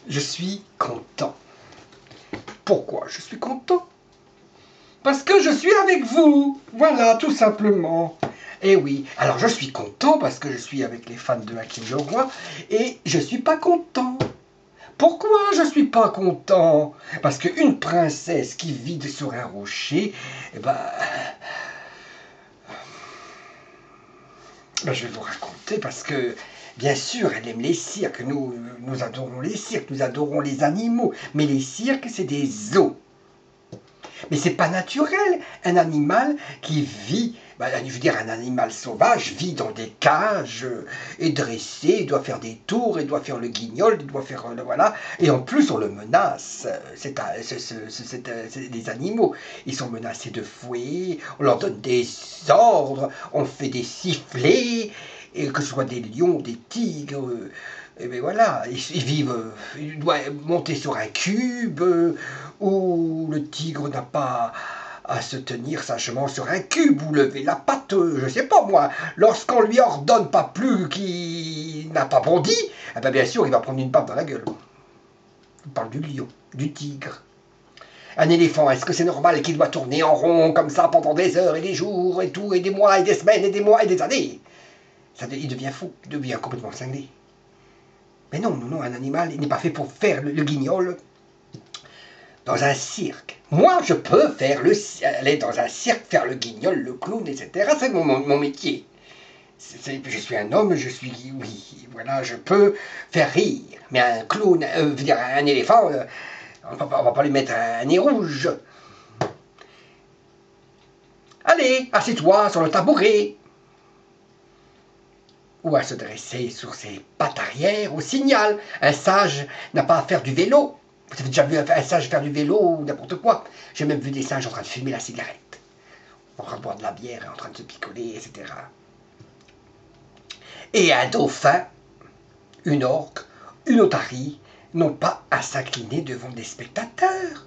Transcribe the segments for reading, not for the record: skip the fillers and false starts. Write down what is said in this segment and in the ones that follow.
Je suis content. Pourquoi je suis content? Parce que je suis avec vous. Voilà, tout simplement. Et oui, alors je suis content parce que je suis avec les fans de Hakim Leroy et je suis pas content. Pourquoi je suis pas content? Parce qu'une princesse qui vit sur un rocher, eh ben, je vais vous raconter parce que, bien sûr, elle aime les cirques. Nous adorons les cirques, nous adorons les animaux. Mais les cirques, c'est des zoos. Mais c'est pas naturel. Un animal qui vit, je veux dire, un animal sauvage vit dans des cages, est dressé, il doit faire des tours, il doit faire le guignol, il doit faire voilà. Et en plus, on le menace. C'est des animaux. Ils sont menacés de fouet, on leur donne des ordres, on fait des sifflets, et que ce soit des lions, des tigres. Et bien voilà, ils vivent, ils doivent monter sur un cube où le tigre n'a pas à se tenir sagement sur un cube ou lever la patte, je sais pas moi. Lorsqu'on lui ordonne pas plus qu'il n'a pas bondi, eh ben bien sûr il va prendre une baffe dans la gueule. On parle du lion, du tigre. Un éléphant, est-ce que c'est normal qu'il doit tourner en rond comme ça pendant des heures et des jours et tout, et des mois et des semaines et des mois et des années? Il devient fou, il devient complètement cinglé. Mais non, non, non, un animal, il n'est pas fait pour faire le guignol dans un cirque. Moi, je peux aller dans un cirque, faire le guignol, le clown, etc. C'est mon métier. Je suis un homme, oui, voilà, je peux faire rire. Mais un clown, veux dire, un éléphant, on va pas lui mettre un nez rouge. Allez, assieds-toi sur le tabouret. Ou à se dresser sur ses pattes arrière au signal. Un sage n'a pas à faire du vélo. Vous avez déjà vu un sage faire du vélo ou n'importe quoi. J'ai même vu des singes en train de fumer la cigarette, en train de boire de la bière, en train de se picoler, etc. Et un dauphin, une orque, une otarie n'ont pas à s'incliner devant des spectateurs.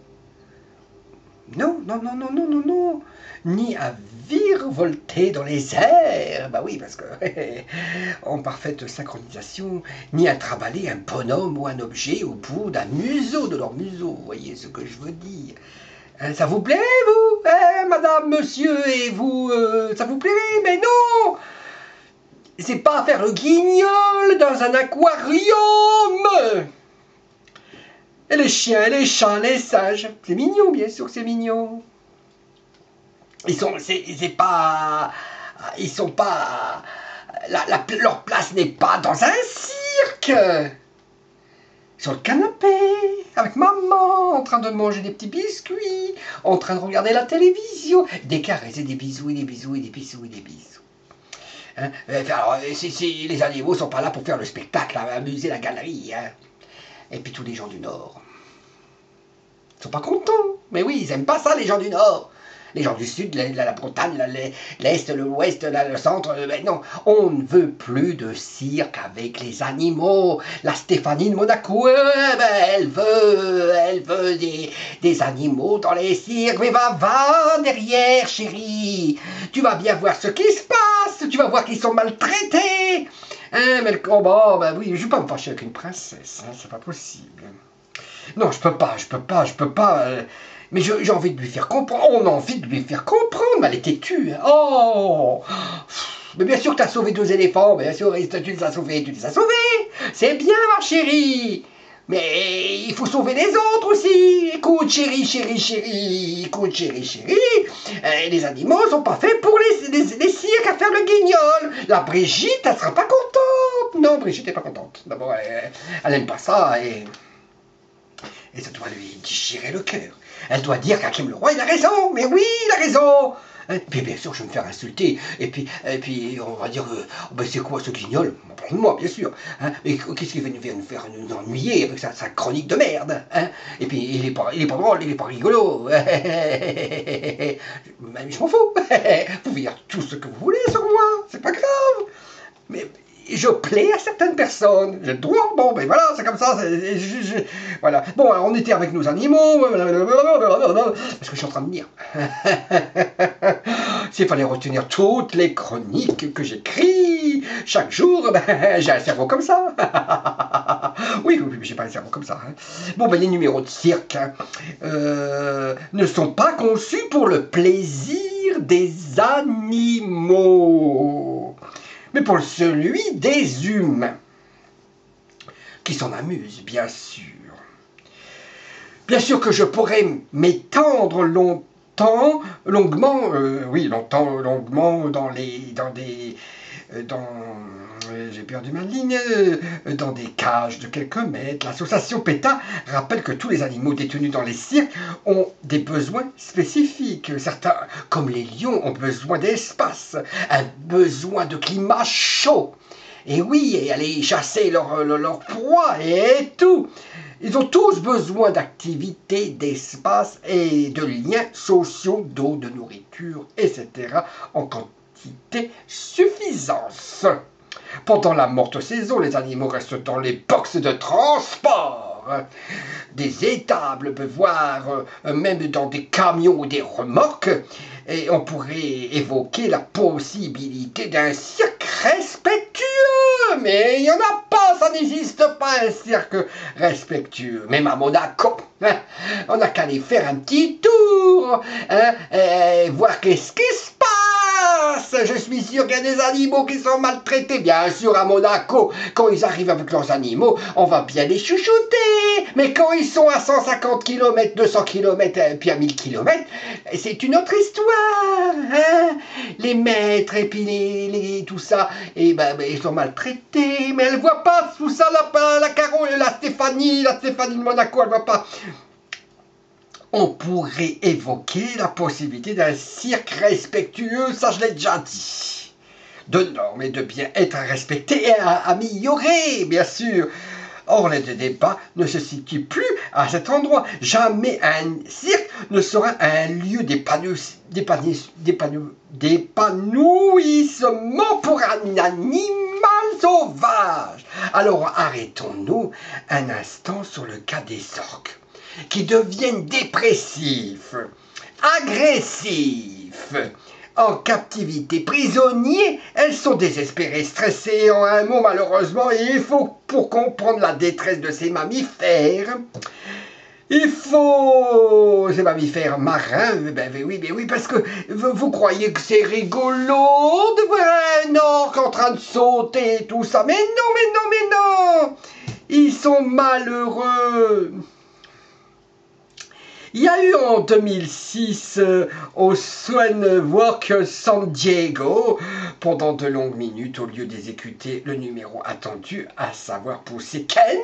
Non, non, non, non, non, non, non. Ni à virevolter dans les airs. Bah oui, parce que en parfaite synchronisation, ni à trimballer un bonhomme ou un objet au bout d'un museau de leur museau. Vous voyez ce que je veux dire? Ça vous plaît, vous, madame, monsieur, et vous, ça vous plaît? Mais non! C'est pas faire le guignol dans un aquarium! Et les chiens, les chats, les singes, c'est mignon, bien sûr, c'est mignon. Ils sont pas, leur place n'est pas dans un cirque. Sur le canapé, avec maman, en train de manger des petits biscuits, en train de regarder la télévision, des caresses et des bisous et des bisous et des bisous et des bisous. Hein, alors, les animaux sont pas là pour faire le spectacle, amuser la galerie. Hein. Et puis tous les gens du Nord. Ils sont pas contents. Mais oui, ils aiment pas ça, les gens du Nord. Les gens du Sud, la Bretagne, l'Est, l'Ouest, le Centre, mais non, on ne veut plus de cirque avec les animaux. La Stéphanie de Monaco, elle veut des animaux dans les cirques. Mais va derrière, chérie. Tu vas bien voir ce qui se passe. Tu vas voir qu'ils sont maltraités. Hein, mais le combat, ben oui, je ne vais pas me fâcher avec une princesse, hein, c'est pas possible. Non, je peux pas. Mais j'ai envie de lui faire comprendre. On a envie de lui faire comprendre. Mais elle est têtue. Oh! Mais bien sûr que tu as sauvé 2 éléphants. Bien sûr, tu les as sauvés. C'est bien, ma chérie. Mais il faut sauver les autres aussi. Écoute, chérie. Écoute, chérie. Les animaux sont pas faits pour les cirques à faire le guignol. La Brigitte, elle sera pas contente. Non, Brigitte n'est pas contente. D'abord, elle n'aime pas ça et ça doit lui déchirer le cœur. Elle doit dire qu'Hakim Leroy, il a raison. Mais oui, il a raison. Puis bien sûr, je vais me faire insulter. Et puis on va dire, ben, c'est quoi ce guignol? Moi, bien sûr. Hein, et qu'est-ce qu'il va nous faire nous ennuyer avec sa chronique de merde, hein? Et puis, il est pas drôle, il est pas rigolo. Mais je m'en fous. Vous pouvez dire tout ce que vous voulez sur moi. C'est pas grave. Mais je plais à certaines personnes, j'ai le droit, bon ben voilà, c'est comme ça, voilà. Bon, alors on était avec nos animaux, parce que je suis en train de dire, s'il fallait retenir toutes les chroniques que j'écris chaque jour, ben, j'ai un cerveau comme ça. Oui, oui, j'ai pas le cerveau comme ça. Hein. Bon, ben les numéros de cirque hein, ne sont pas conçus pour le plaisir des animaux, mais pour celui des humains, qui s'en amusent, bien sûr. Bien sûr que je pourrais m'étendre longuement j'ai perdu ma ligne, dans des cages de quelques mètres. L'association PETA rappelle que tous les animaux détenus dans les cirques ont des besoins spécifiques. Certains, comme les lions, ont besoin d'espace, un besoin de climat chaud. Et oui, et aller chasser leur proie et tout. Ils ont tous besoin d'activités, d'espace et de liens sociaux, d'eau, de nourriture, etc. en quantité suffisante. Pendant la morte saison, les animaux restent dans les boxes de transport, des étables, voire même dans des camions ou des remorques. Et on pourrait évoquer la possibilité d'un cirque respectueux. Mais il n'y en a pas, ça n'existe pas un cirque respectueux. Même à Monaco, hein, on n'a qu'à aller faire un petit tour, hein, et voir qu'est-ce qui se passe. Je suis sûr qu'il y a des animaux qui sont maltraités. Bien sûr, à Monaco, quand ils arrivent avec leurs animaux, on va bien les chouchouter. Mais quand ils sont à 150 km, 200 km, puis à 1000 km, c'est une autre histoire. Hein, les maîtres et puis tout ça, et ben, ils sont maltraités. Mais elle ne voit pas tout ça, la Caro, la Stéphanie de Monaco, elle ne voit pas. On pourrait évoquer la possibilité d'un cirque respectueux, ça je l'ai déjà dit, de normes et de bien être respecté et amélioré, bien sûr. Or, le débat ne se situe plus à cet endroit. Jamais un cirque ne sera un lieu d'épanouissement pour un animal sauvage. Alors, arrêtons-nous un instant sur le cas des orques, qui deviennent dépressifs, agressifs, en captivité, prisonniers. Elles sont désespérées, stressées, en un mot malheureusement, et il faut, pour comprendre la détresse de ces mammifères, ces mammifères marins, ben oui, parce que vous croyez que c'est rigolo de voir un orque en train de sauter et tout ça, mais non, ils sont malheureux. Il y a eu en 2006 au Swanwalk San Diego, pendant de longues minutes, au lieu d'exécuter le numéro attendu, à savoir pousser Ken,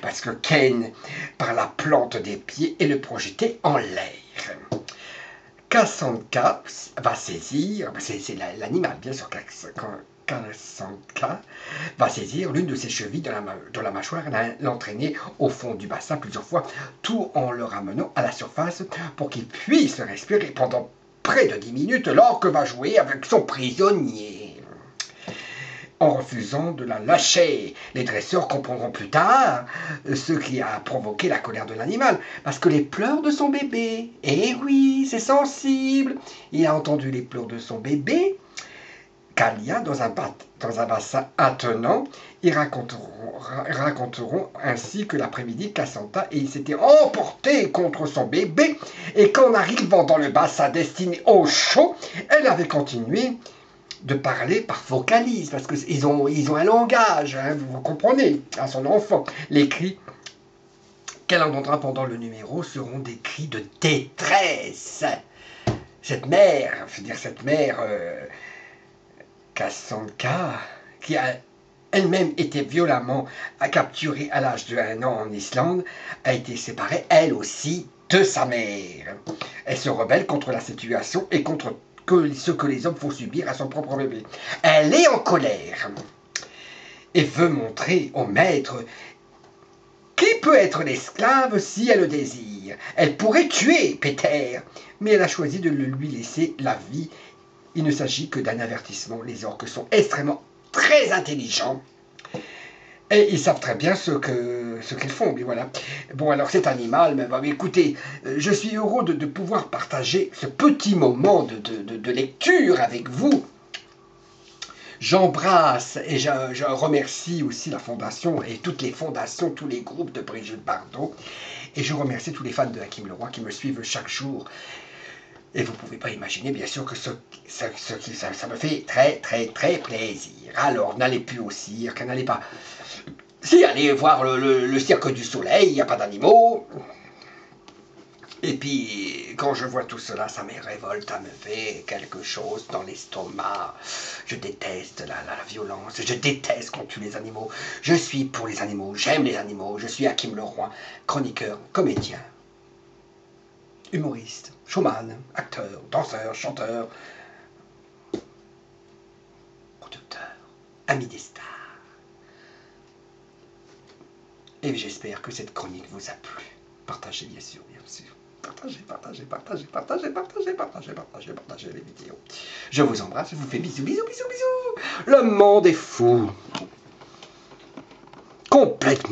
parce que Ken, par la plante des pieds, et le projeter en l'air. Kassanka va saisir, c'est l'animal bien sûr, Kassanka va saisir l'une de ses chevilles dans la mâchoire et l'entraîner au fond du bassin plusieurs fois, tout en le ramenant à la surface pour qu'il puisse respirer. Pendant près de 10 minutes, l'orque va jouer avec son prisonnier, en refusant de la lâcher. Les dresseurs comprendront plus tard ce qui a provoqué la colère de l'animal, parce que les pleurs de son bébé, eh oui, c'est sensible, il a entendu les pleurs de son bébé. Kalia, dans un bassin attenant, ils raconteront ainsi que l'après-midi, Cassandra et il s'était emporté contre son bébé, et qu'en arrivant dans le bassin destiné au chaud, elle avait continué de parler par vocalise, parce qu'ils ont un langage, hein, vous comprenez, à son enfant. Les cris qu'elle entendra pendant le numéro seront des cris de détresse. Cette mère, Kassanka, qui a elle-même été violemment capturée à l'âge de 1 an en Islande, a été séparée, elle aussi, de sa mère. Elle se rebelle contre la situation et contre ce que les hommes font subir à son propre bébé. Elle est en colère et veut montrer au maître qui peut être l'esclave si elle le désire. Elle pourrait tuer Peter, mais elle a choisi de lui laisser la vie. Il ne s'agit que d'un avertissement. Les orques sont extrêmement très intelligents et ils savent très bien ce qu'ils font. Mais voilà. Bon, alors cet animal, mais écoutez, je suis heureux de pouvoir partager ce petit moment de lecture avec vous. J'embrasse et je remercie aussi la fondation et toutes les fondations, tous les groupes de Brigitte Bardot. Et je remercie tous les fans de Hakim Leroy qui me suivent chaque jour. Et vous ne pouvez pas imaginer, bien sûr, que ça me fait très, très, très plaisir. Alors, n'allez plus au cirque, n'allez pas... Si, allez voir le cirque du soleil, il n'y a pas d'animaux. Et puis, quand je vois tout cela, ça me révolte, ça me fait quelque chose dans l'estomac. Je déteste la violence, je déteste qu'on tue les animaux. Je suis pour les animaux, j'aime les animaux, je suis Hakim Leroy, chroniqueur, comédien, humoriste, showman, acteur, danseur, chanteur, producteur, ami des stars. Et j'espère que cette chronique vous a plu. Partagez bien sûr, bien sûr. Partagez les vidéos. Je vous embrasse, je vous fais bisous, bisous, bisous, bisous. Le monde est fou. Complètement.